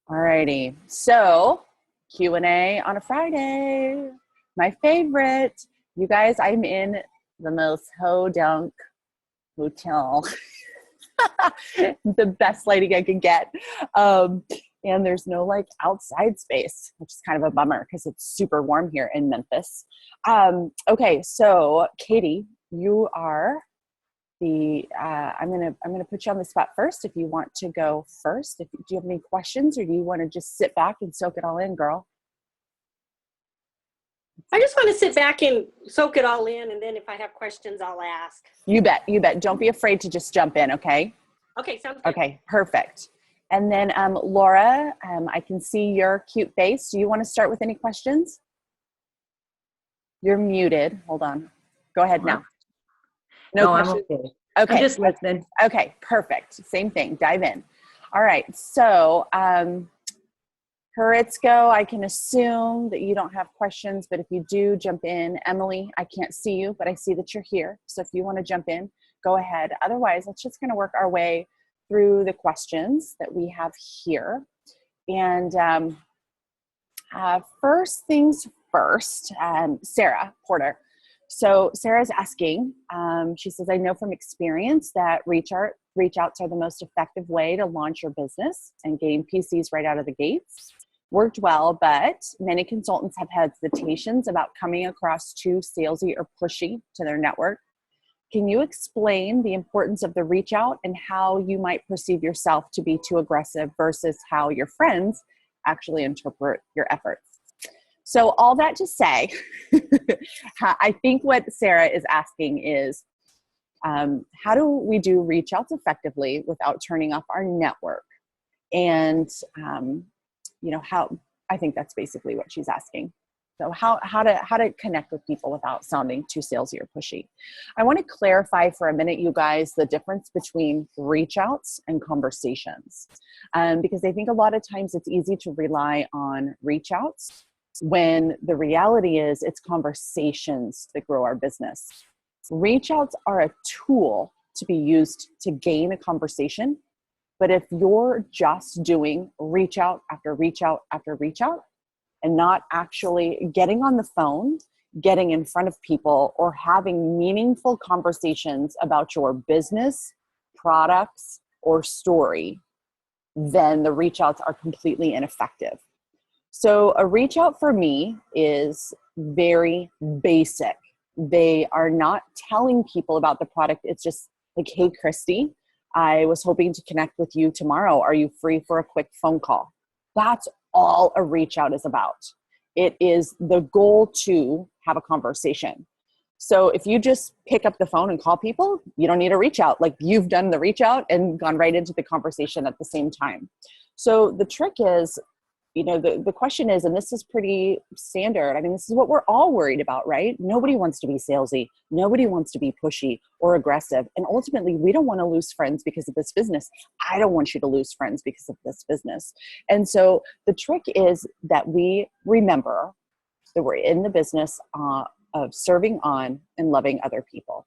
Alrighty. So Q&A on a Friday. My favorite. You guys, I'm in the most ho-dunk hotel. The best lighting I could get. And there's no like outside space, which is kind of a bummer because it's super warm here in Memphis. Okay, so Katie, you are I'm gonna put you on the spot first. If you want to go first, do you have any questions, or do you want to just sit back and soak it all in, girl? I just want to sit back and soak it all in, and then if I have questions, I'll ask. You bet. Don't be afraid to just jump in, okay? Okay, sounds good. Okay, perfect. And then Laura, I can see your cute face. Do you want to start with any questions? You're muted. Hold on. Go ahead now. No, I'm okay. Okay. I'm just listening. Okay, perfect. Same thing. Dive in. All right. So, Huritzko, I can assume that you don't have questions, but if you do, jump in. Emily, I can't see you, but I see that you're here. So if you want to jump in, go ahead. Otherwise, let's just kind of work our way through the questions that we have here. And first things first, Sarah Porter. So Sarah's asking, she says, I know from experience that reach outs are the most effective way to launch your business and gain PCs right out of the gates. Worked well, but many consultants have hesitations about coming across too salesy or pushy to their network. Can you explain the importance of the reach out and how you might perceive yourself to be too aggressive versus how your friends actually interpret your efforts? So all that to say, I think what Sarah is asking is, how do we do reach outs effectively without turning off our network? And, how, I think that's basically what she's asking. So how to connect with people without sounding too salesy or pushy. I want to clarify for a minute, you guys, the difference between reach outs and conversations. Because I think a lot of times it's easy to rely on reach outs when the reality is it's conversations that grow our business. Reach outs are a tool to be used to gain a conversation. But if you're just doing reach out after reach out after reach out and not actually getting on the phone, getting in front of people, or having meaningful conversations about your business, products, or story, then the reach outs are completely ineffective. So a reach out for me is very basic. They are not telling people about the product. It's just like, hey, Christy, I was hoping to connect with you tomorrow. Are you free for a quick phone call? That's all a reach out is about. It is the goal to have a conversation. So if you just pick up the phone and call people, you don't need a reach out. Like, you've done the reach out and gone right into the conversation at the same time. So the trick is, the question is, and this is pretty standard. I mean, this is what we're all worried about, right? Nobody wants to be salesy. Nobody wants to be pushy or aggressive. And ultimately, we don't want to lose friends because of this business. I don't want you to lose friends because of this business. And so the trick is that we remember that we're in the business of serving on and loving other people.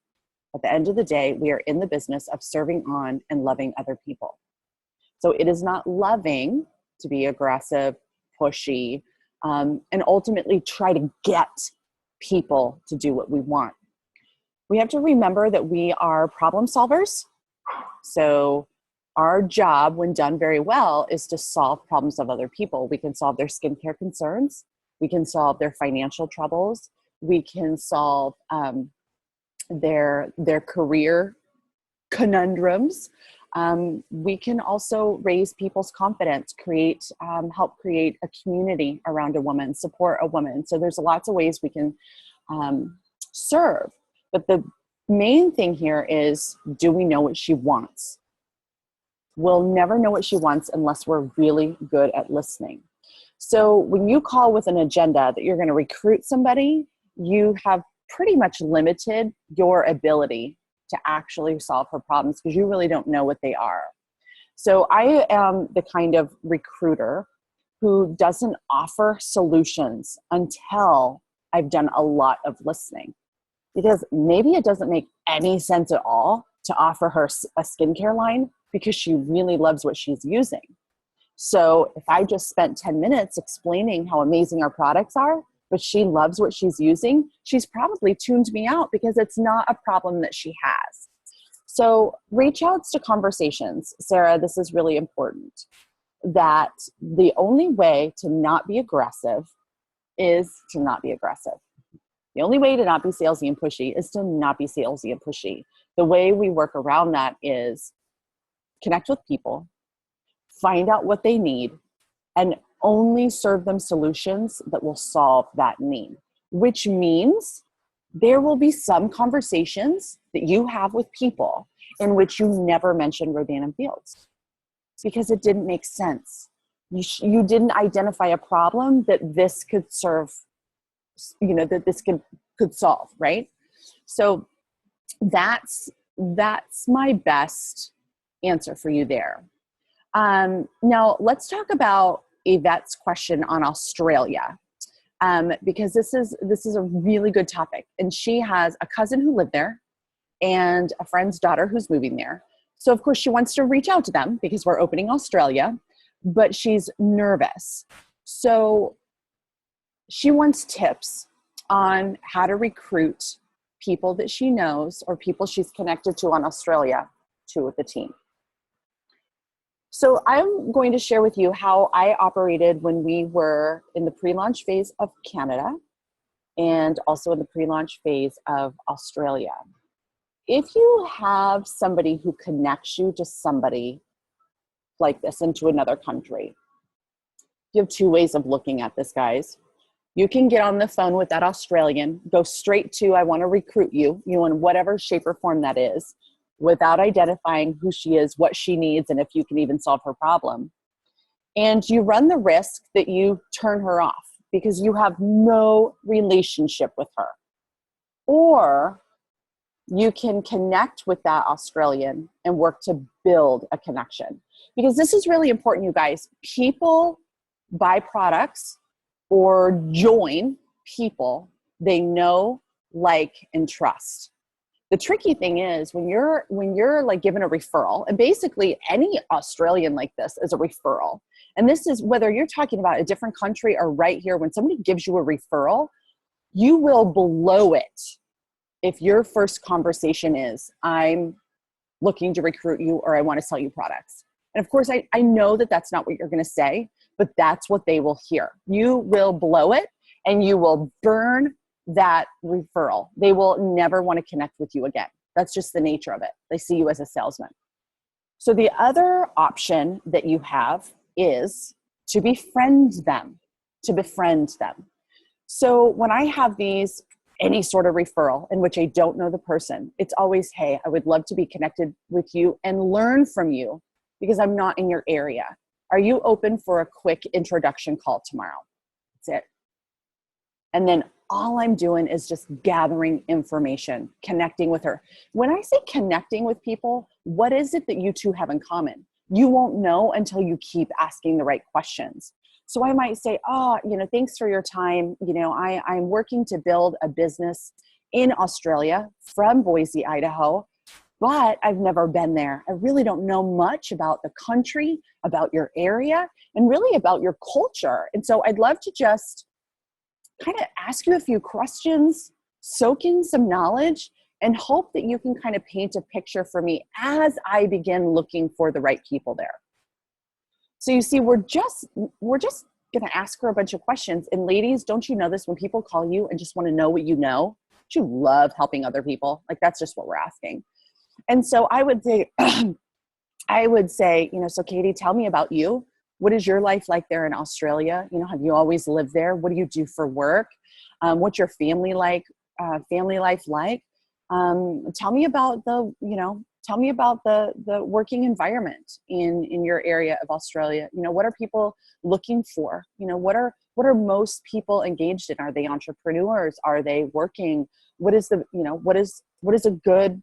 At the end of the day, we are in the business of serving on and loving other people. So it is not loving to be aggressive, pushy, and ultimately try to get people to do what we want. We have to remember that we are problem solvers. So our job, when done very well, is to solve problems of other people. We can solve their skincare concerns. We can solve their financial troubles. We can solve their career conundrums. We can also raise people's confidence, help create a community around a woman, support a woman. So there's lots of ways we can serve. But the main thing here is, do we know what she wants? We'll never know what she wants unless we're really good at listening. So when you call with an agenda that you're going to recruit somebody, you have pretty much limited your ability to actually solve her problems because you really don't know what they are. So I am the kind of recruiter who doesn't offer solutions until I've done a lot of listening. Because maybe it doesn't make any sense at all to offer her a skincare line because she really loves what she's using. So if I just spent 10 minutes explaining how amazing our products are, but she loves what she's using, she's probably tuned me out because it's not a problem that she has. So reach outs to conversations. Sarah, this is really important, that the only way to not be aggressive is to not be aggressive. The only way to not be salesy and pushy is to not be salesy and pushy. The way we work around that is connect with people, find out what they need, and only serve them solutions that will solve that need, which means there will be some conversations that you have with people in which you never mention Rodan and Fields because it didn't make sense. You didn't identify a problem that this could serve, that this could solve, right? So that's my best answer for you there. Now let's talk about Yvette's question on Australia, because this is a really good topic. And she has a cousin who lived there and a friend's daughter who's moving there. So of course she wants to reach out to them because we're opening Australia, but she's nervous. So she wants tips on how to recruit people that she knows or people she's connected to on Australia to the team. So I'm going to share with you how I operated when we were in the pre-launch phase of Canada and also in the pre-launch phase of Australia. If you have somebody who connects you to somebody like this into another country, you have two ways of looking at this, guys. You can get on the phone with that Australian, go straight to, I want to recruit you, in whatever shape or form that is, without identifying who she is, what she needs, and if you can even solve her problem. And you run the risk that you turn her off because you have no relationship with her. Or you can connect with that Australian and work to build a connection. Because this is really important, you guys. People buy products or join people they know, like, and trust. The tricky thing is when you're like given a referral, and basically any Australian like this is a referral. And this is whether you're talking about a different country or right here, when somebody gives you a referral, you will blow it if your first conversation is, I'm looking to recruit you or I want to sell you products. And of course, I know that that's not what you're going to say, but that's what they will hear. You will blow it and you will burn that referral. They will never want to connect with you again. That's just the nature of it. They see you as a salesman. So the other option that you have is to befriend them, So when I have any sort of referral in which I don't know the person, it's always, hey, I would love to be connected with you and learn from you because I'm not in your area. Are you open for a quick introduction call tomorrow? That's it. And then all I'm doing is just gathering information, connecting with her. When I say connecting with people, what is it that you two have in common? You won't know until you keep asking the right questions. So I might say, thanks for your time. I'm working to build a business in Australia from Boise, Idaho, but I've never been there. I really don't know much about the country, about your area, and really about your culture. And so I'd love to just kind of ask you a few questions, soak in some knowledge, and hope that you can kind of paint a picture for me as I begin looking for the right people there. So you see, we're just going to ask her a bunch of questions. And ladies, don't you know this? When people call you and just want to know what you know, you love helping other people. Like, that's just what we're asking. And so I would say, so Katie, tell me about you. What is your life like there in Australia? Have you always lived there? What do you do for work? What's your family life like? Tell me about the working environment in your area of Australia. What are people looking for? What are most people engaged in? Are they entrepreneurs? Are they working? What is a good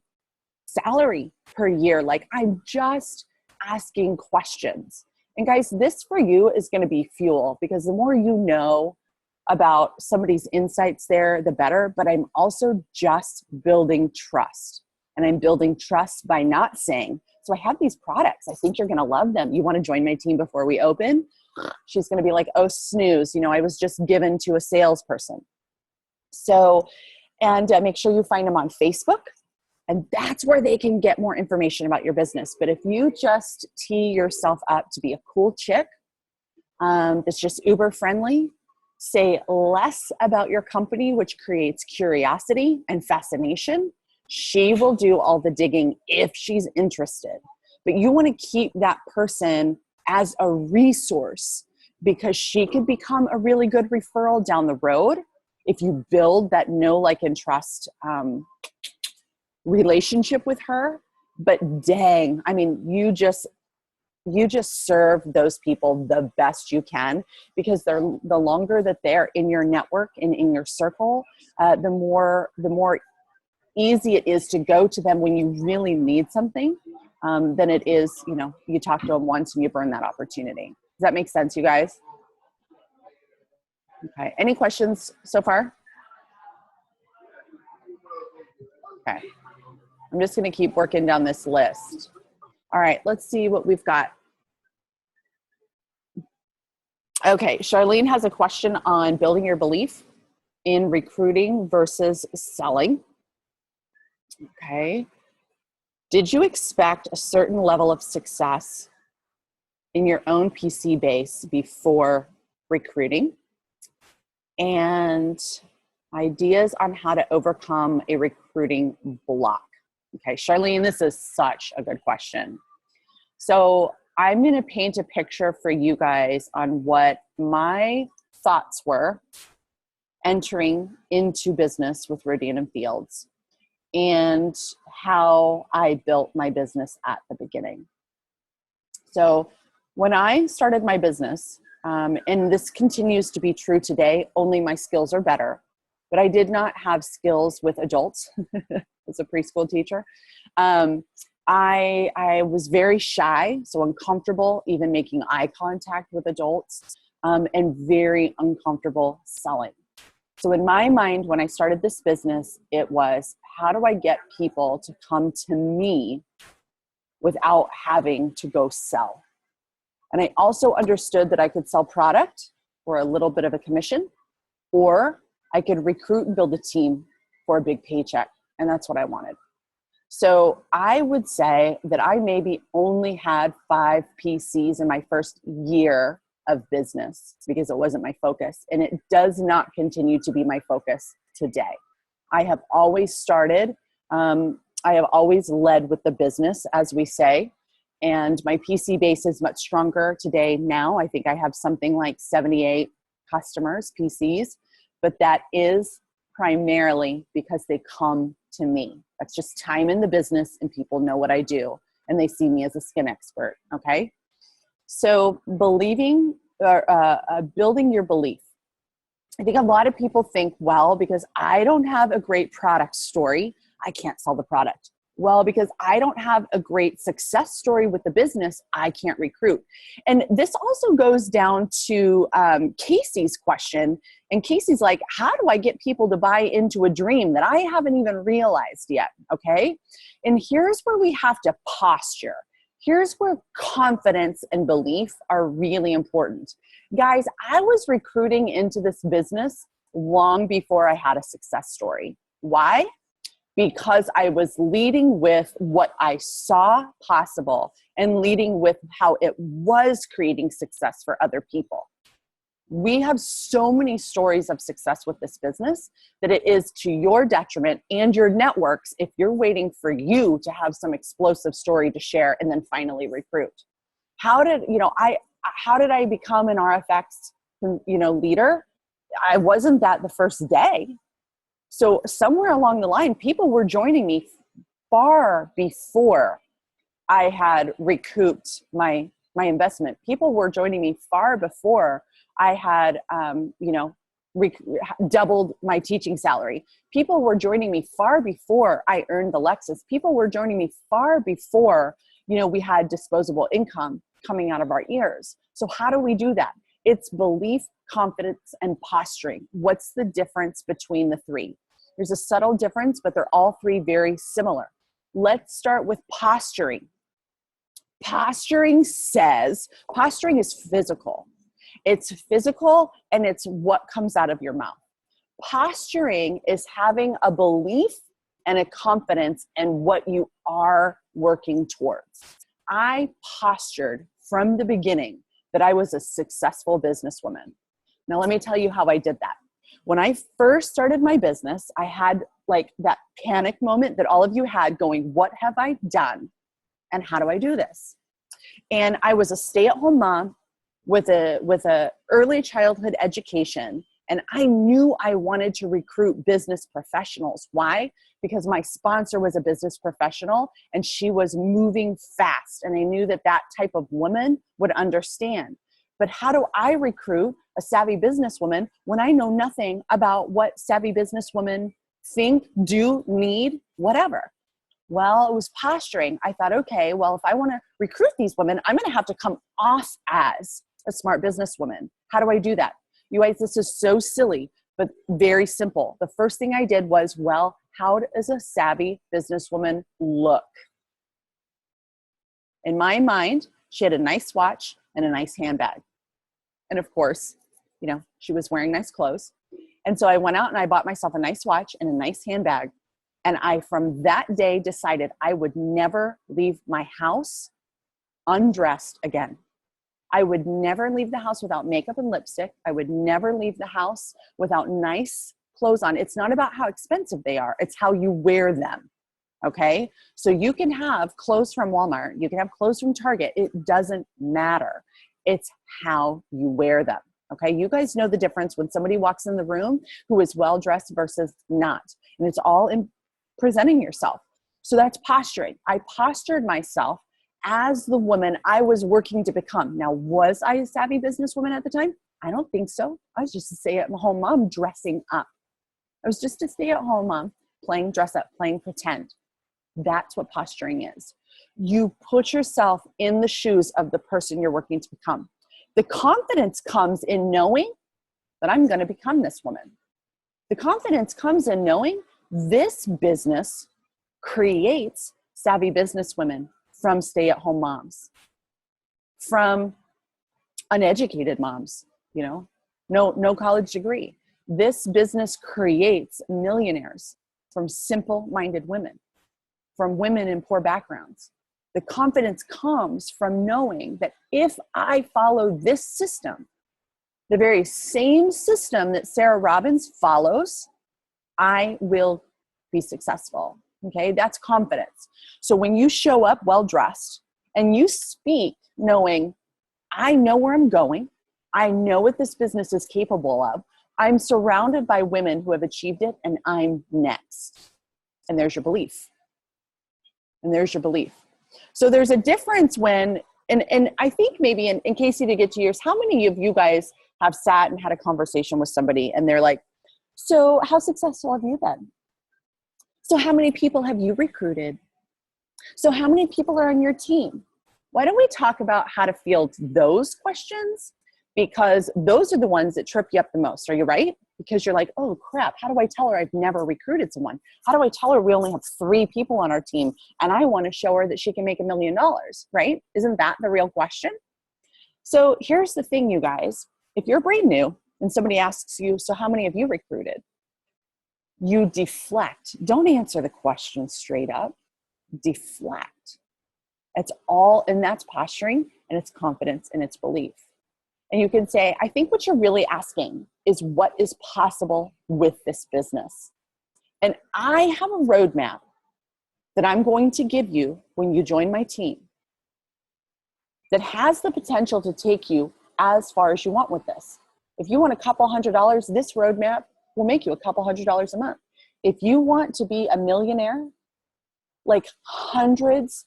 salary per year? Like, I'm just asking questions. And guys, this for you is going to be fuel, because the more you know about somebody's insights there, the better. But I'm also just building trust. And I'm building trust by not saying, so I have these products. I think you're going to love them. You want to join my team before we open? She's going to be like, oh, snooze. You know, I was just given to a salesperson. So, and make sure you find them on Facebook. And that's where they can get more information about your business. But if you just tee yourself up to be a cool chick that's just uber friendly, say less about your company, which creates curiosity and fascination, she will do all the digging if she's interested. But you want to keep that person as a resource because she could become a really good referral down the road if you build that know, like, and trust relationship with her. But dang, I mean, you just serve those people the best you can, because the longer that they're in your network and in your circle, the more easy it is to go to them when you really need something than it is, you know, you talk to them once and you burn that opportunity. Does that make sense, you guys? Okay. Any questions so far? Okay. I'm just going to keep working down this list. All right, let's see what we've got. Okay, Charlene has a question on building your belief in recruiting versus selling. Okay. Did you expect a certain level of success in your own PC base before recruiting? And ideas on how to overcome a recruiting block. Okay, Charlene, this is such a good question. So I'm going to paint a picture for you guys on what my thoughts were entering into business with Rodan & Fields and how I built my business at the beginning. So when I started my business, and this continues to be true today, only my skills are better, but I did not have skills with adults as a preschool teacher. I was very shy, so uncomfortable even making eye contact with adults, and very uncomfortable selling. So in my mind, when I started this business, it was, how do I get people to come to me without having to go sell? And I also understood that I could sell product for a little bit of a commission, or I could recruit and build a team for a big paycheck. And that's what I wanted. So I would say that I maybe only had 5 PCs in my first year of business because it wasn't my focus. And it does not continue to be my focus today. I have always started, I have always led with the business, as we say. And my PC base is much stronger today now. I think I have something like 78 customers, PCs, but that is primarily because they come to me. That's just time in the business and people know what I do and they see me as a skin expert, okay? So building your belief. I think a lot of people think, well, because I don't have a great product story, I can't sell the product. Well, because I don't have a great success story with the business, I can't recruit. And this also goes down to Casey's question. And Casey's like, how do I get people to buy into a dream that I haven't even realized yet? Okay. And here's where we have to posture. Here's where confidence and belief are really important. Guys, I was recruiting into this business long before I had a success story. Why? Because I was leading with what I saw possible and leading with how it was creating success for other people. We have so many stories of success with this business that it is to your detriment and your networks if you're waiting for you to have some explosive story to share and then finally recruit. How did I become an RFX, leader? I wasn't that the first day. So somewhere along the line, people were joining me far before I had recouped my investment. People were joining me far before I had, doubled my teaching salary. People were joining me far before I earned the Lexus. People were joining me far before, we had disposable income coming out of our ears. So how do we do that? It's belief, confidence, and posturing. What's the difference between the three? There's a subtle difference, but they're all three very similar. Let's start with posturing. Posturing is physical. It's physical, and it's what comes out of your mouth. Posturing is having a belief and a confidence in what you are working towards. I postured from the beginning that I was a successful businesswoman. Now, let me tell you how I did that. When I first started my business, I had like that panic moment that all of you had, going, what have I done? And how do I do this? And I was a stay-at-home mom with a early childhood education. And I knew I wanted to recruit business professionals. Why? Because my sponsor was a business professional and she was moving fast. And I knew that that type of woman would understand. But how do I recruit a savvy businesswoman when I know nothing about what savvy businesswomen think, do, need, whatever? Well, it was posturing. I thought, okay, well, if I want to recruit these women, I'm going to have to come off as a smart businesswoman. How do I do that? You guys, this is so silly, but very simple. The first thing I did was, well, how does a savvy businesswoman look? In my mind, she had a nice watch and a nice handbag. And of course, you know, she was wearing nice clothes. And so I went out and I bought myself a nice watch and a nice handbag. And I, from that day, decided I would never leave my house undressed again. I would never leave the house without makeup and lipstick. I would never leave the house without nice clothes on. It's not about how expensive they are. It's how you wear them. Okay. So you can have clothes from Walmart. You can have clothes from Target. It doesn't matter. It's how you wear them. Okay. You guys know the difference when somebody walks in the room who is well-dressed versus not. And it's all in presenting yourself. So that's posturing. I postured myself as the woman I was working to become. Now, was I a savvy businesswoman at the time? I don't think so. I was just a stay-at-home mom dressing up. I was just a stay-at-home mom playing dress up, playing pretend. That's what posturing is. You put yourself in the shoes of the person you're working to become. The confidence comes in knowing that I'm going to become this woman. The confidence comes in knowing this business creates savvy businesswomen from stay-at-home moms, from uneducated moms, you know, no college degree. This business creates millionaires from simple-minded women, from women in poor backgrounds. The confidence comes from knowing that if I follow this system, the very same system that Sarah Robbins follows, I will be successful. Okay, that's confidence. So when you show up well-dressed and you speak knowing, I know where I'm going, I know what this business is capable of, I'm surrounded by women who have achieved it, and I'm next. And there's your belief. And there's your belief. So there's a difference when, and I think maybe in Casey, to get to yours, how many of you guys have sat and had a conversation with somebody and they're like, so how successful have you been? So how many people have you recruited? So how many people are on your team? Why don't we talk about how to field those questions? Because those are the ones that trip you up the most. Are you right? Because you're like, oh crap, how do I tell her I've never recruited someone? How do I tell her we only have 3 people on our team and I want to show her that she can make $1 million, right? Isn't that the real question? So here's the thing, you guys. If you're brand new and somebody asks you, so how many have you recruited? You deflect. Don't answer the question straight up. Deflect. It's all, and that's posturing, and it's confidence, and it's belief. And you can say, I think what you're really asking is what is possible with this business. And I have a roadmap that I'm going to give you when you join my team that has the potential to take you as far as you want with this. If you want a couple $100, this roadmap will make you a couple $100 a month. If you want to be a millionaire, like hundreds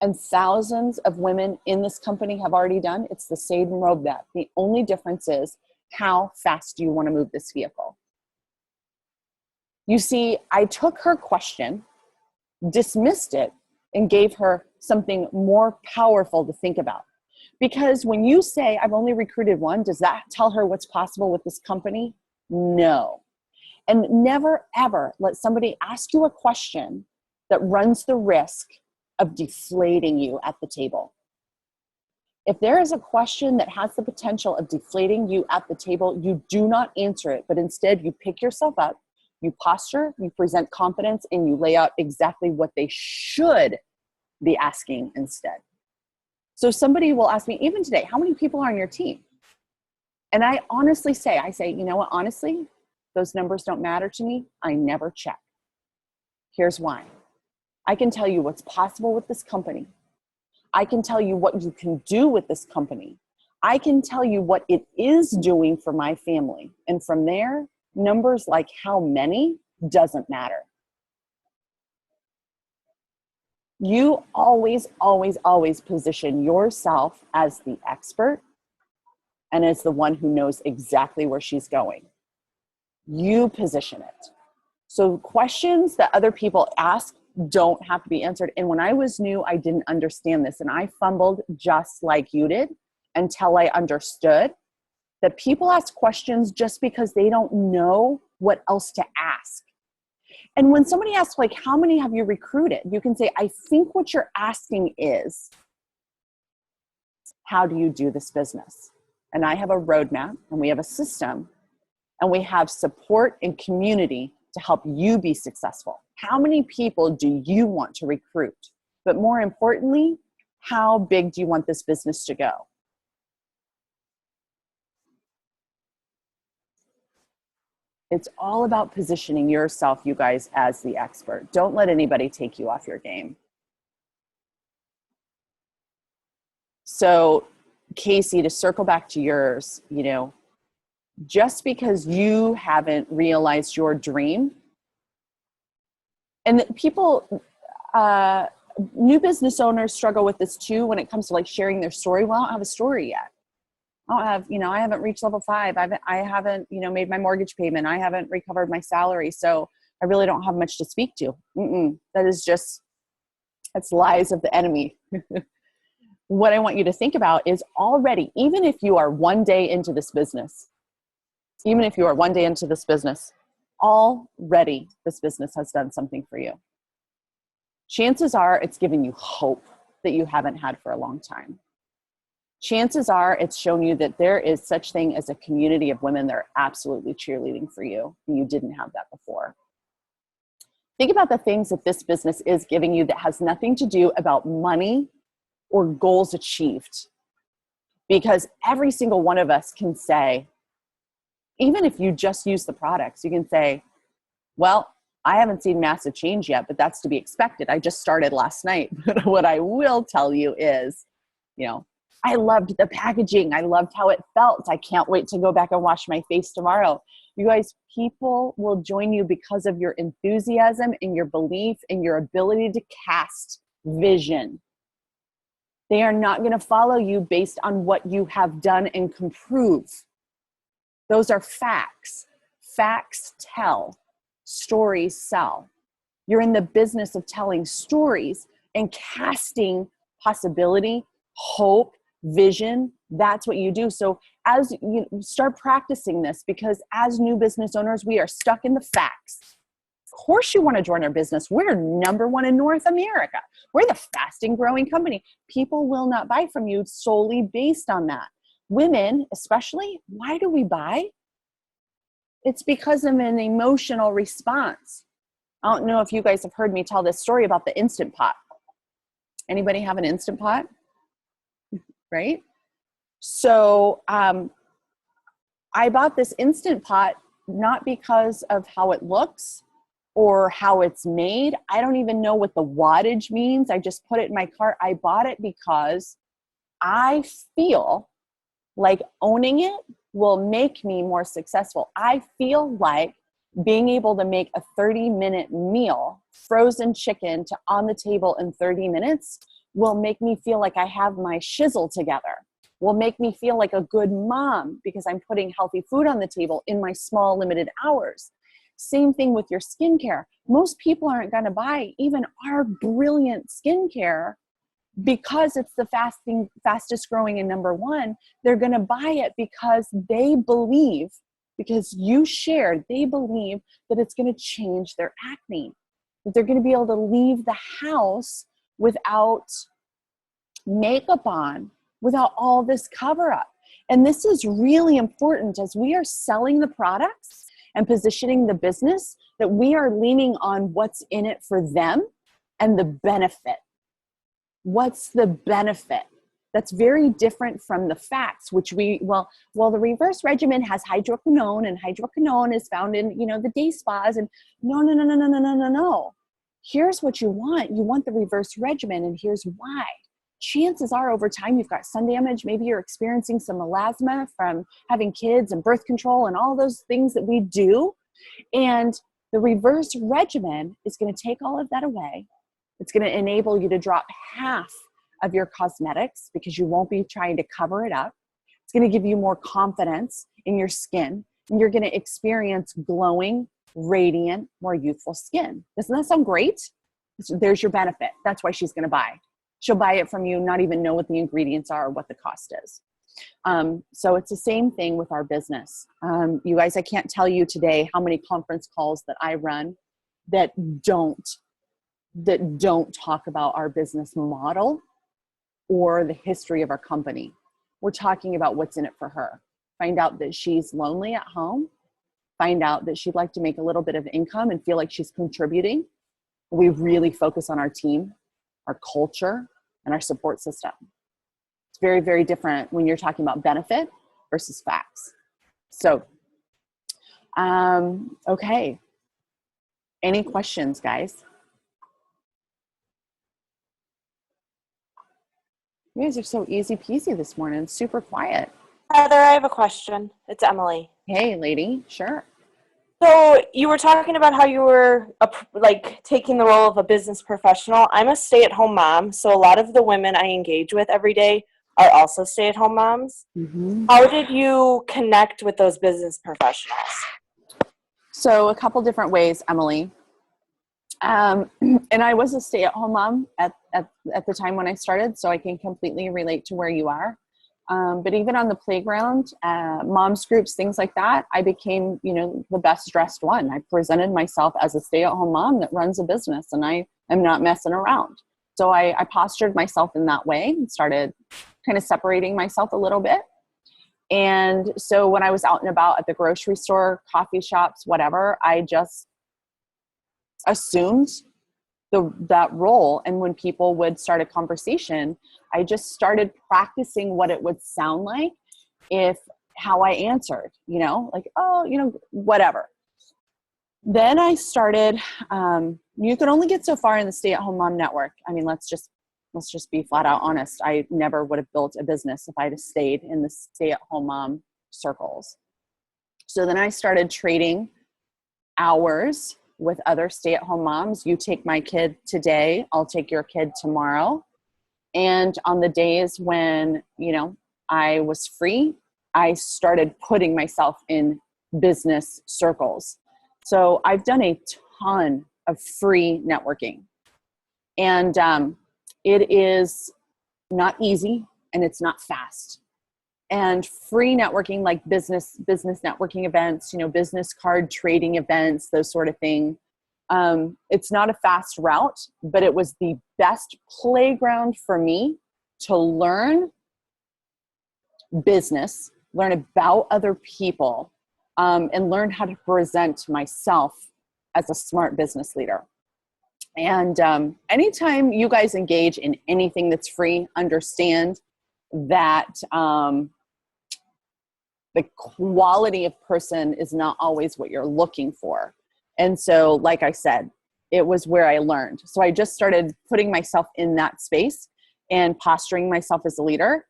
and thousands of women in this company have already done, it's the same roadmap. The only difference is how fast do you want to move this vehicle? You see, I took her question, dismissed it, and gave her something more powerful to think about. Because when you say, I've only recruited 1, does that tell her what's possible with this company? No. And never, ever let somebody ask you a question that runs the risk of deflating you at the table. If there is a question that has the potential of deflating you at the table, you do not answer it, but instead you pick yourself up, you posture, you present confidence, and you lay out exactly what they should be asking instead. So somebody will ask me, even today, how many people are on your team? And I honestly say, you know what, honestly, those numbers don't matter to me. I never check. Here's why. I can tell you what's possible with this company. I can tell you what you can do with this company. I can tell you what it is doing for my family. And from there, numbers like how many doesn't matter. You always, always, always position yourself as the expert and as the one who knows exactly where she's going. You position it. So questions that other people ask don't have to be answered. And when I was new, I didn't understand this. And I fumbled just like you did until I understood that people ask questions just because they don't know what else to ask. And when somebody asks, like, how many have you recruited? You can say, I think what you're asking is, how do you do this business? And I have a roadmap, and we have a system, and we have support and community to help you be successful. How many people do you want to recruit? But more importantly, how big do you want this business to go? It's all about positioning yourself, you guys, as the expert. Don't let anybody take you off your game. So, Casey, to circle back to yours, you know, just because you haven't realized your dream, and people, new business owners struggle with this too when it comes to like sharing their story. Well, I don't have a story yet. I haven't reached level 5. I haven't, made my mortgage payment. I haven't recovered my salary. So I really don't have much to speak to. That's lies of the enemy. What I want you to think about is already, even if you are one day into this business, already this business has done something for you. Chances are it's given you hope that you haven't had for a long time. Chances are it's shown you that there is such thing as a community of women that are absolutely cheerleading for you, and you didn't have that before. Think about the things that this business is giving you that has nothing to do about money or goals achieved. Because every single one of us can say, even if you just use the products, you can say, well, I haven't seen massive change yet, but that's to be expected. I just started last night. But what I will tell you is, I loved the packaging. I loved how it felt. I can't wait to go back and wash my face tomorrow. You guys, people will join you because of your enthusiasm and your belief and your ability to cast vision. They are not going to follow you based on what you have done and can prove. Those are facts. Facts tell. Stories sell. You're in the business of telling stories and casting possibility, hope, vision. That's what you do. So as you start practicing this, because as new business owners, we are stuck in the facts. Of course you want to join our business. We're number 1 in North America. We're the fastest growing company. People will not buy from you solely based on that. Women, especially, why do we buy? It's because of an emotional response. I don't know if you guys have heard me tell this story about the Instant Pot. Anybody have an Instant Pot? Right? So I bought this Instant Pot not because of how it looks or how it's made. I don't even know what the wattage means. I just put it in my cart. I bought it because I feel like owning it will make me more successful. I feel like being able to make a 30-minute meal, frozen chicken to on the table in 30 minutes, will make me feel like I have my shizzle together, will make me feel like a good mom because I'm putting healthy food on the table in my small limited hours. Same thing with your skincare. Most people aren't going to buy even our brilliant skincare because it's the fastest growing and number 1. They're going to buy it because they believe, because you shared, they believe that it's going to change their acne, that they're going to be able to leave the house without makeup on without all this cover up. And this is really important as we are selling the products and positioning the business, that we are leaning on what's in it for them and the benefit. What's the benefit? That's very different from the facts, which the reverse regimen has hydroquinone, and hydroquinone is found in, the day spas, and no. Here's what you want. You want the reverse regimen, and here's why. Chances are over time you've got sun damage. Maybe you're experiencing some melasma from having kids and birth control and all those things that we do. And the reverse regimen is going to take all of that away. It's going to enable you to drop half of your cosmetics because you won't be trying to cover it up. It's going to give you more confidence in your skin, and you're going to experience glowing, radiant, more youthful skin. Doesn't that sound great? There's your benefit. That's why she's going to buy. She'll buy it from you, not even know what the ingredients are or what the cost is. So it's the same thing with our business. You guys, I can't tell you today how many conference calls that I run that don't talk about our business model or the history of our company. We're talking about what's in it for her. Find out that she's lonely at home. Find out that she'd like to make a little bit of income and feel like she's contributing. We really focus on our team, our culture, and our support system. It's very, very different when you're talking about benefit versus facts. So, okay. Any questions, guys? You guys are so easy peasy this morning, super quiet. Heather, I have a question. It's Emily. Hey, lady, sure. So you were talking about how you were taking the role of a business professional. I'm a stay-at-home mom, so a lot of the women I engage with every day are also stay-at-home moms. Mm-hmm. How did you connect with those business professionals? So a couple different ways, Emily. And I was a stay-at-home mom at the time when I started, so I can completely relate to where you are. But even on the playground, moms groups, things like that, I became, the best dressed one. I presented myself as a stay-at-home mom that runs a business, and I am not messing around. So I postured myself in that way and started kind of separating myself a little bit. And so when I was out and about at the grocery store, coffee shops, whatever, I just assumed that role. And when people would start a conversation, I just started practicing what it would sound like how I answered, whatever. Then I started, you can only get so far in the stay-at-home mom network. I mean, let's just be flat out honest. I never would have built a business if I'd have stayed in the stay-at-home mom circles. So then I started trading hours with other stay-at-home moms. You take my kid today, I'll take your kid tomorrow. And on the days when, I was free, I started putting myself in business circles. So I've done a ton of free networking. And it is not easy and it's not fast. And free networking, like business networking events, business card trading events, those sort of things. It's not a fast route, but it was the best playground for me to learn business, learn about other people, and learn how to present myself as a smart business leader. And anytime you guys engage in anything that's free, understand that the quality of person is not always what you're looking for. And so, like I said, it was where I learned. So I just started putting myself in that space and posturing myself as a leader,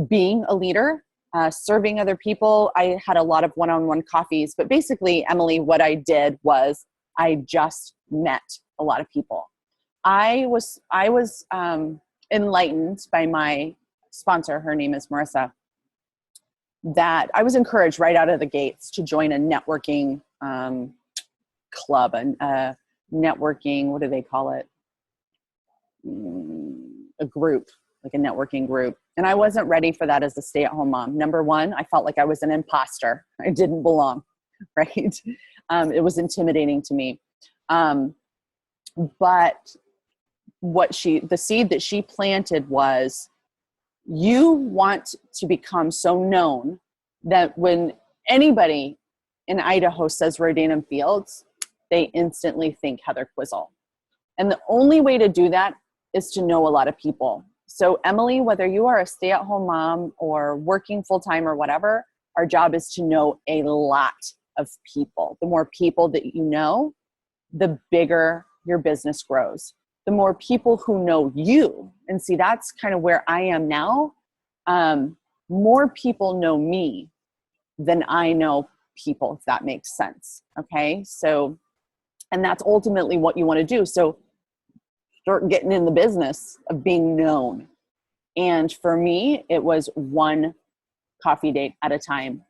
being a leader, serving other people. I had a lot of one-on-one coffees, but basically, Emily, what I did was I just met a lot of people. I was enlightened by my sponsor. Her name is Marissa. That I was encouraged right out of the gates to join a networking club, and networking, what do they call it? A group, like a networking group. And I wasn't ready for that as a stay-at-home mom. Number one, I felt like I was an imposter. I didn't belong, right? It was intimidating to me. But the seed that she planted was, You want to become so known that when anybody in Idaho says Rodanum Fields, they instantly think Heather Quizzle. And the only way to do that is to know a lot of people. So Emily, whether you are a stay-at-home mom or working full-time or whatever, our job is to know a lot of people. The more people that you know, the bigger your business grows. The more people who know you, and see, that's kind of where I am now. More people know me than I know people, if that makes sense. Okay. So, and that's ultimately what you want to do. So start getting in the business of being known. And for me, it was one coffee date at a time.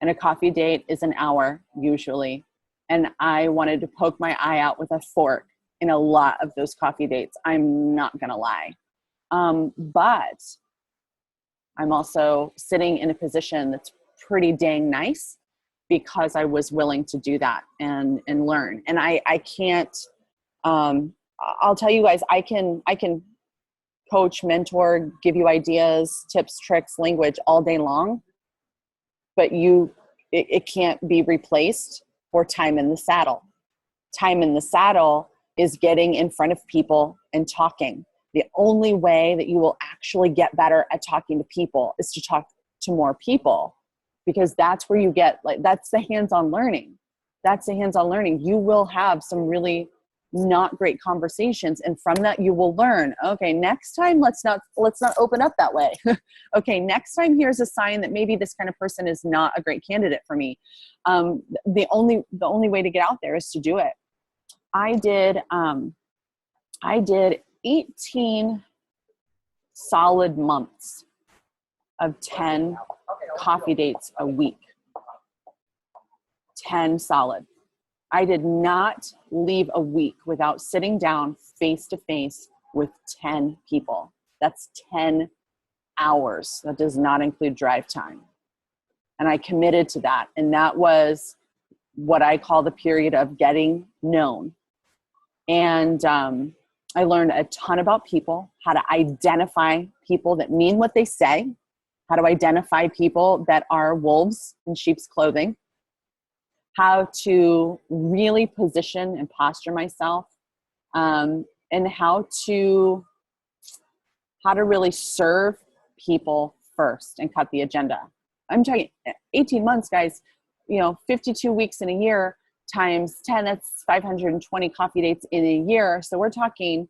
And a coffee date is an hour usually. And I wanted to poke my eye out with a fork in a lot of those coffee dates. I'm not going to lie. But I'm also sitting in a position that's pretty dang nice because I was willing to do that and learn. And I can't, I'll tell you guys, I can coach, mentor, give you ideas, tips, tricks, language all day long, but it can't be replaced for time in the saddle. Time in the saddle is getting in front of people and talking. The only way that you will actually get better at talking to people is to talk to more people, because that's where you get, like, that's the hands-on learning. That's the hands-on learning. You will have some really not great conversations, and from that you will learn, okay, next time let's not open up that way. Okay, next time here's a sign that maybe this kind of person is not a great candidate for me. The only way to get out there is to do it. I did 18 solid months of 10 coffee dates a week. 10 solid. I did not leave a week without sitting down face to face with 10 people. That's 10 hours. That does not include drive time. And I committed to that. And that was what I call the period of getting known. And I learned a ton about people, how to identify people that mean what they say, how to identify people that are wolves in sheep's clothing, how to really position and posture myself, and how to really serve people first and cut the agenda. I'm talking 18 months, guys, 52 weeks in a year times 10, that's 520 coffee dates in a year. So we're talking,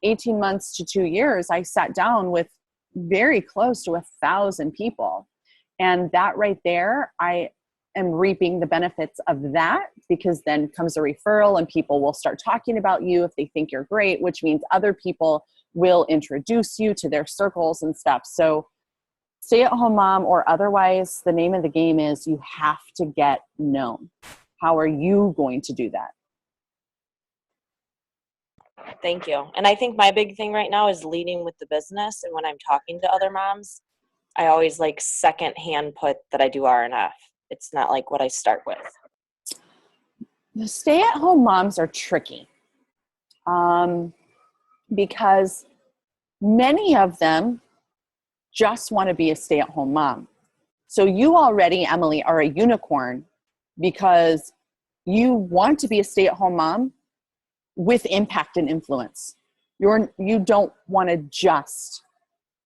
18 months to 2 years, I sat down with very close to 1,000 people. And that right there, I am reaping the benefits of that, because then comes a referral and people will start talking about you if they think you're great, which means other people will introduce you to their circles and stuff. So stay-at-home mom or otherwise, the name of the game is you have to get known. How are you going to do that? Thank you. And I think my big thing right now is leading with the business. And when I'm talking to other moms, I always second hand put that I do RNF. It's not like what I start with. The stay-at-home moms are tricky because many of them just want to be a stay-at-home mom. So you already, Emily, are a unicorn because you want to be a stay-at-home mom with impact and influence. You don't want to just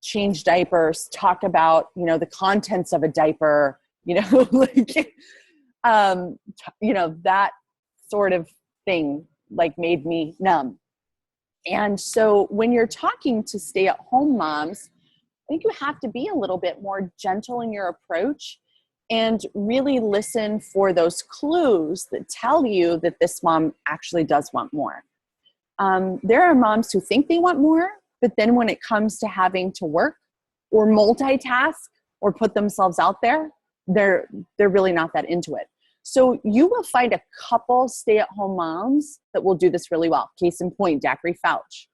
change diapers, talk about, the contents of a diaper, that sort of thing made me numb. And so when you're talking to stay-at-home moms, I think you have to be a little bit more gentle in your approach and really listen for those clues that tell you that this mom actually does want more. There are moms who think they want more, but then when it comes to having to work or multitask or put themselves out there, they're really not that into it. So you will find a couple stay-at-home moms that will do this really well. Case in point, Dacre Fouch,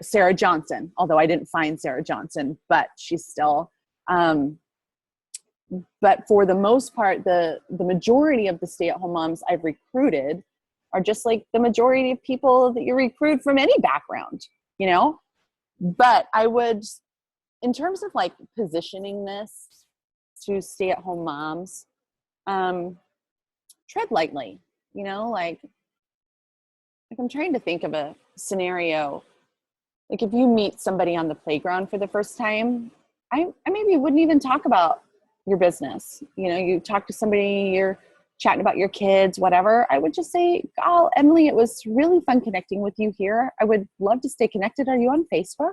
Sarah Johnson, although I didn't find Sarah Johnson, but she's still, but for the most part, the majority of the stay-at-home moms I've recruited are just like the majority of people that you recruit from any background, But I would in terms of like positioning this to stay-at-home moms, tread lightly, you know, like I'm trying to think of a scenario. Like if you meet somebody on the playground for the first time, I maybe wouldn't even talk about your business. You know, you talk to somebody, you're chatting about your kids, whatever. I would just say, oh, Emily, it was really fun connecting with you here. I would love to stay connected. Are you on Facebook?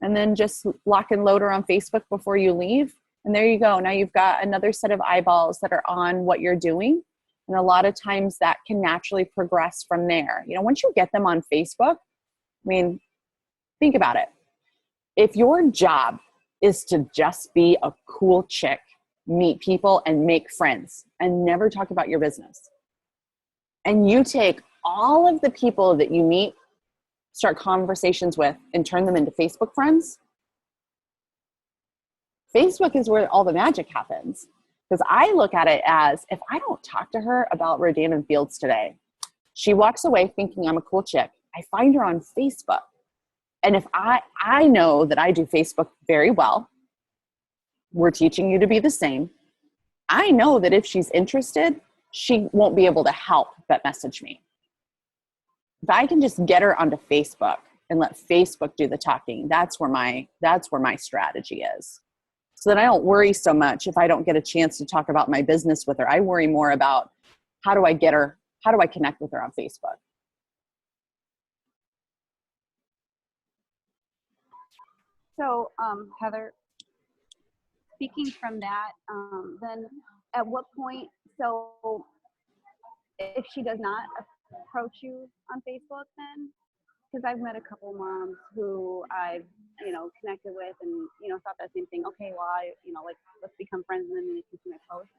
And then just lock and load her on Facebook before you leave. And there you go. Now you've got another set of eyeballs that are on what you're doing. And a lot of times that can naturally progress from there. You know, once you get them on Facebook, I mean, think about it. If your job is to just be a cool chick, meet people and make friends and never talk about your business, and you take all of the people that you meet, start conversations with, and turn them into Facebook friends, Facebook is where all the magic happens. Because I look at it as, if I don't talk to her about Rodan and Fields today, she walks away thinking I'm a cool chick. I find her on Facebook. And if I know that I do Facebook very well, we're teaching you to be the same. I know that if she's interested, she won't be able to help but message me. If I can just get her onto Facebook and let Facebook do the talking, that's where my strategy is. So that I don't worry so much if I don't get a chance to talk about my business with her. I worry more about how do I connect with her on Facebook? So, Heather, speaking from that, then at what point, so if she does not approach you on Facebook, then, because I've met a couple moms who I've, connected with and, thought that same thing. Okay, well, let's become friends, and then they can see my post.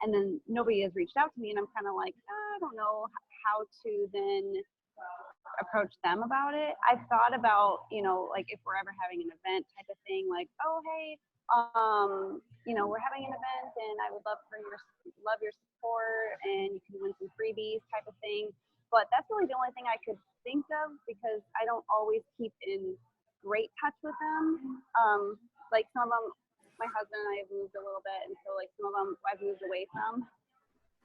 And then nobody has reached out to me, and I'm kind of like, I don't know how to then approach them about it. I've thought about, like if we're ever having an event type of thing, like, oh, hey, we're having an event and I would love your support and you can win some freebies type of thing. But that's really the only thing I could think of, because I don't always keep in great touch with them. Like some of them, my husband and I have moved a little bit, and so like some of them I've moved away from,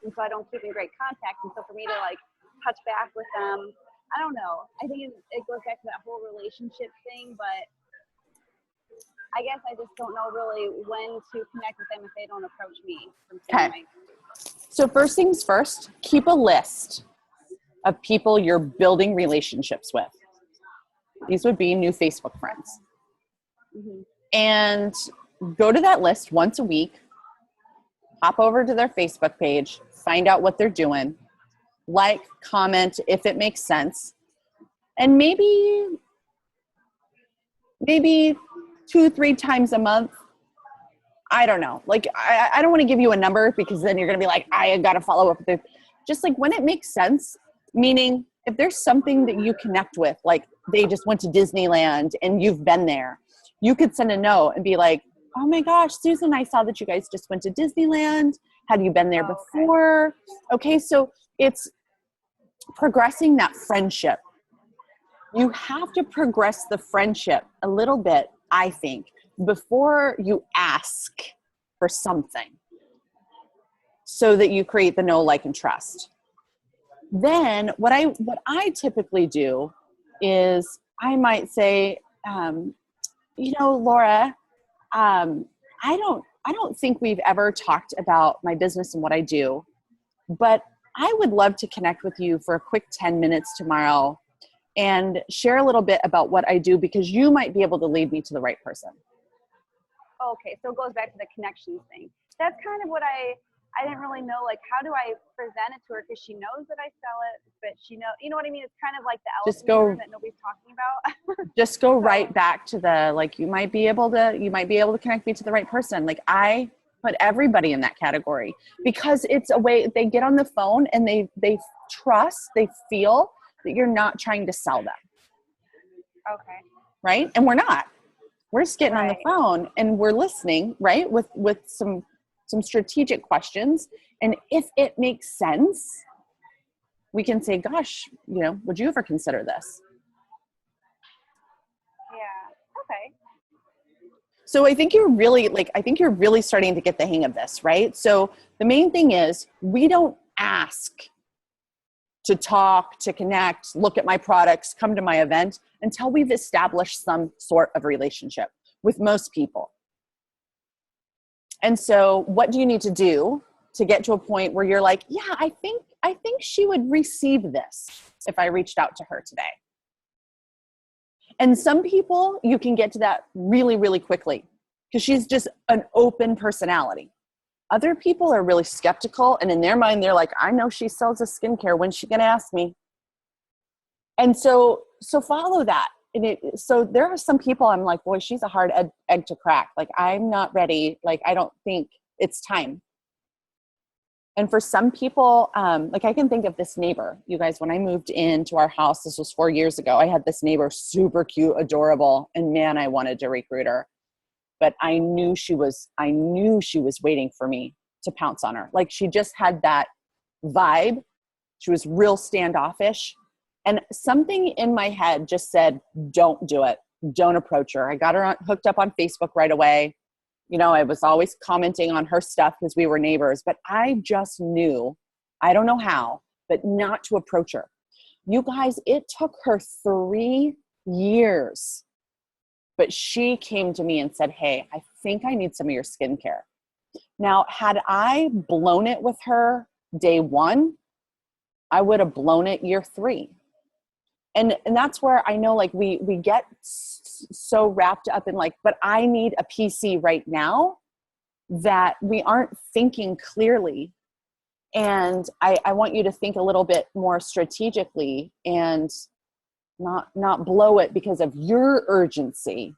and so I don't keep in great contact. And so for me to like touch back with them, I don't know. I think it goes back to that whole relationship thing, but I guess I just don't know really when to connect with them if they don't approach me. Okay. So first things first, keep a list of people you're building relationships with. These would be new Facebook friends. Mm-hmm. And go to that list once a week, hop over to their Facebook page, find out what they're doing, like, comment if it makes sense, and maybe 2-3 times a month. I don't know. Like, I don't want to give you a number, because then you're going to be like, I got to follow up with it. Just like when it makes sense, meaning if there's something that you connect with, like they just went to Disneyland and you've been there, you could send a note and be like, oh my gosh, Susan, I saw that you guys just went to Disneyland. Have you been there before? Okay, so it's progressing that friendship. You have to progress the friendship a little bit, I think, before you ask for something, so that you create the know, like, and trust. Then what I typically do is I might say, Laura, I don't think we've ever talked about my business and what I do, but I would love to connect with you for a quick 10 minutes tomorrow and share a little bit about what I do, because you might be able to lead me to the right person. Okay, so it goes back to the connections thing. That's kind of what I didn't really know, like, how do I present it to her? Because she knows that I sell it, but you know what I mean? It's kind of like the elephant in the room that nobody's talking about. Just go right back to the, like, you might be able to connect me to the right person. Like, I put everybody in that category, because it's a way they get on the phone and they trust, they feel that you're not trying to sell them. Okay. Right? And we're not. We're just getting on the phone and we're listening, right? With some strategic questions. And if it makes sense, we can say, gosh, would you ever consider this? Yeah. Okay. So I think you're really starting to get the hang of this, right? So the main thing is we don't ask to talk, to connect, look at my products, come to my event until we've established some sort of relationship with most people. And so what do you need to do to get to a point where you're like, yeah, I think she would receive this if I reached out to her today. And some people, you can get to that really, really quickly because she's just an open personality. Other people are really skeptical, and in their mind, they're like, I know she sells a skincare. When's she going to ask me? And so follow that. So there are some people I'm like, boy, she's a hard egg to crack. Like, I'm not ready. Like, I don't think it's time. And for some people, like I can think of this neighbor, you guys, when I moved into our house, this was 4 years ago, I had this neighbor, super cute, adorable, and man, I wanted to recruit her. But I knew she was waiting for me to pounce on her. Like, she just had that vibe. She was real standoffish. And something in my head just said, don't do it. Don't approach her. I got her hooked up on Facebook right away. You know, I was always commenting on her stuff because we were neighbors, but I just knew, I don't know how, but not to approach her. You guys, it took her 3 years, but she came to me and said, hey, I think I need some of your skincare. Now, had I blown it with her day 1, I would have blown it year 3. And that's where I know, like, we get so wrapped up in like, but I need a PC right now, that we aren't thinking clearly. And I want you to think a little bit more strategically and not blow it because of your urgency.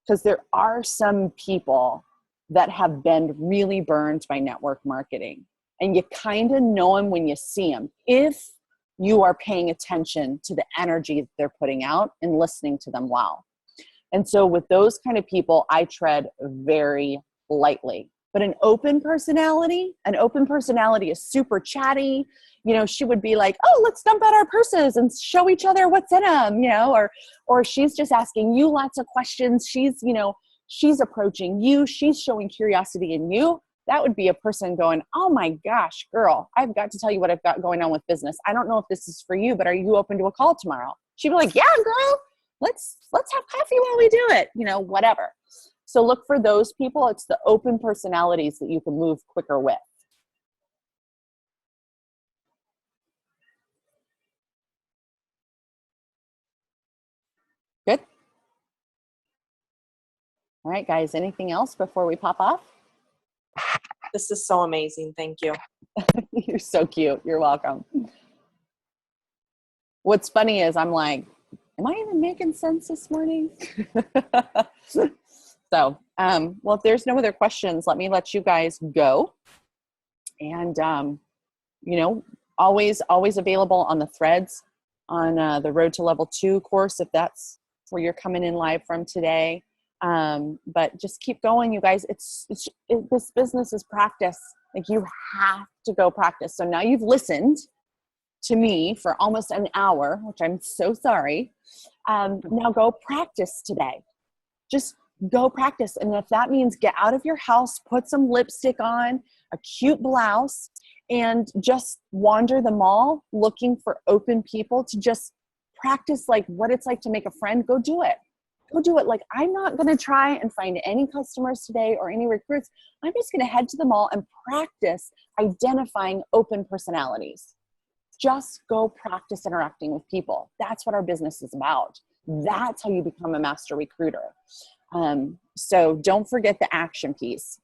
Because there are some people that have been really burned by network marketing, and you kind of know them when you see them. If you are paying attention to the energy that they're putting out and listening to them well. And so with those kind of people, I tread very lightly. But an open personality is super chatty. You know, she would be like, oh, let's dump out our purses and show each other what's in them, you know, or she's just asking you lots of questions. She's approaching you. She's showing curiosity in you. That would be a person going, oh my gosh, girl, I've got to tell you what I've got going on with business. I don't know if this is for you, but are you open to a call tomorrow? She'd be like, yeah, girl, let's have coffee while we do it, you know, whatever. So look for those people. It's the open personalities that you can move quicker with. Good. All right, guys, anything else before we pop off? This is so amazing. Thank you. You're so cute. You're welcome. What's funny is I'm like, am I even making sense this morning? So, well, if there's no other questions, let me let you guys go. And, you know, always available on the threads on the Road to Level 2 course, if that's where you're coming in live from today. But just keep going, you guys. This business is practice. Like, you have to go practice. So now you've listened to me for almost an hour, which I'm so sorry. Now go practice today. Just go practice. And if that means get out of your house, put some lipstick on, a cute blouse, and just wander the mall looking for open people to just practice like what it's like to make a friend, go do it. Go do it. Like, I'm not going to try and find any customers today or any recruits. I'm just going to head to the mall and practice identifying open personalities. Just go practice interacting with people. That's what our business is about. That's how you become a master recruiter. So don't forget the action piece.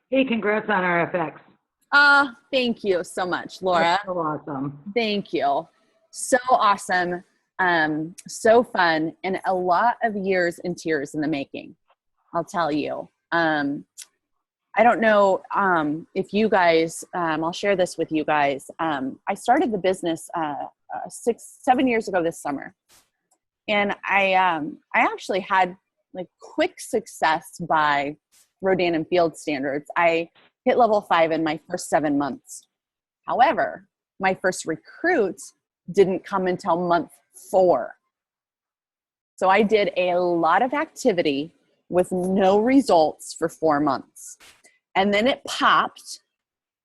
Hey, congrats on RFX. Thank you so much, Laura. That's so awesome. Thank you. So awesome. So fun, and a lot of years and tears in the making, I'll tell you. I don't know if you guys, I'll share this with you guys. I started the business 7 years ago this summer. And I actually had like quick success by Rodan and Field standards. I hit level 5 in my first 7 months. However, my first recruit didn't come until month 4. So I did a lot of activity with no results for 4 months. And then it popped.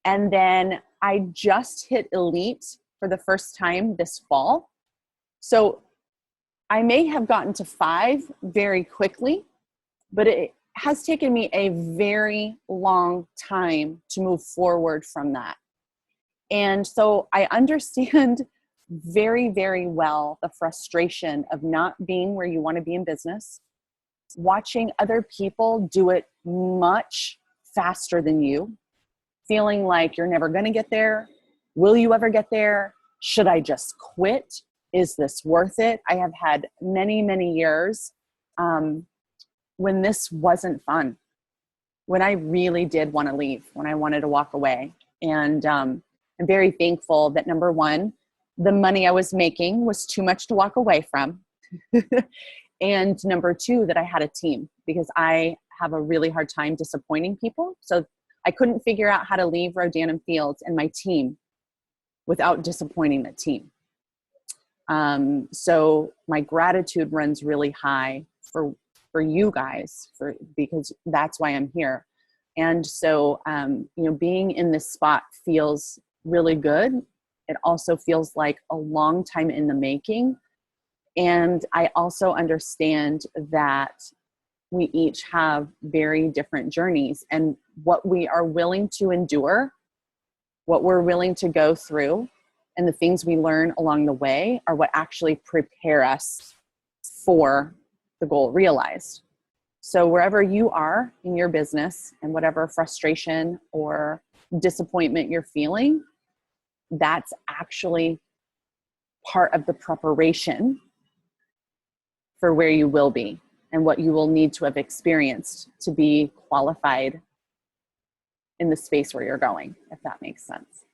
And then I just hit elite for the first time this fall. So I may have gotten to 5 very quickly, but it has taken me a very long time to move forward from that. And so I understand very, very well the frustration of not being where you want to be in business, watching other people do it much faster than you, feeling like you're never going to get there. Will you ever get there? Should I just quit? Is this worth it? I have had many, many years when this wasn't fun, when I really did want to leave, when I wanted to walk away. And I'm very thankful that, number one, the money I was making was too much to walk away from. And number two, that I had a team, because I have a really hard time disappointing people. So I couldn't figure out how to leave Rodan and Fields and my team without disappointing the team. So my gratitude runs really high for you guys, because that's why I'm here. And so, being in this spot feels really good. It also feels like a long time in the making. And I also understand that we each have very different journeys, and what we are willing to endure, what we're willing to go through, and the things we learn along the way are what actually prepare us for the goal realized. So wherever you are in your business and whatever frustration or disappointment you're feeling, that's actually part of the preparation for where you will be and what you will need to have experienced to be qualified in the space where you're going, if that makes sense.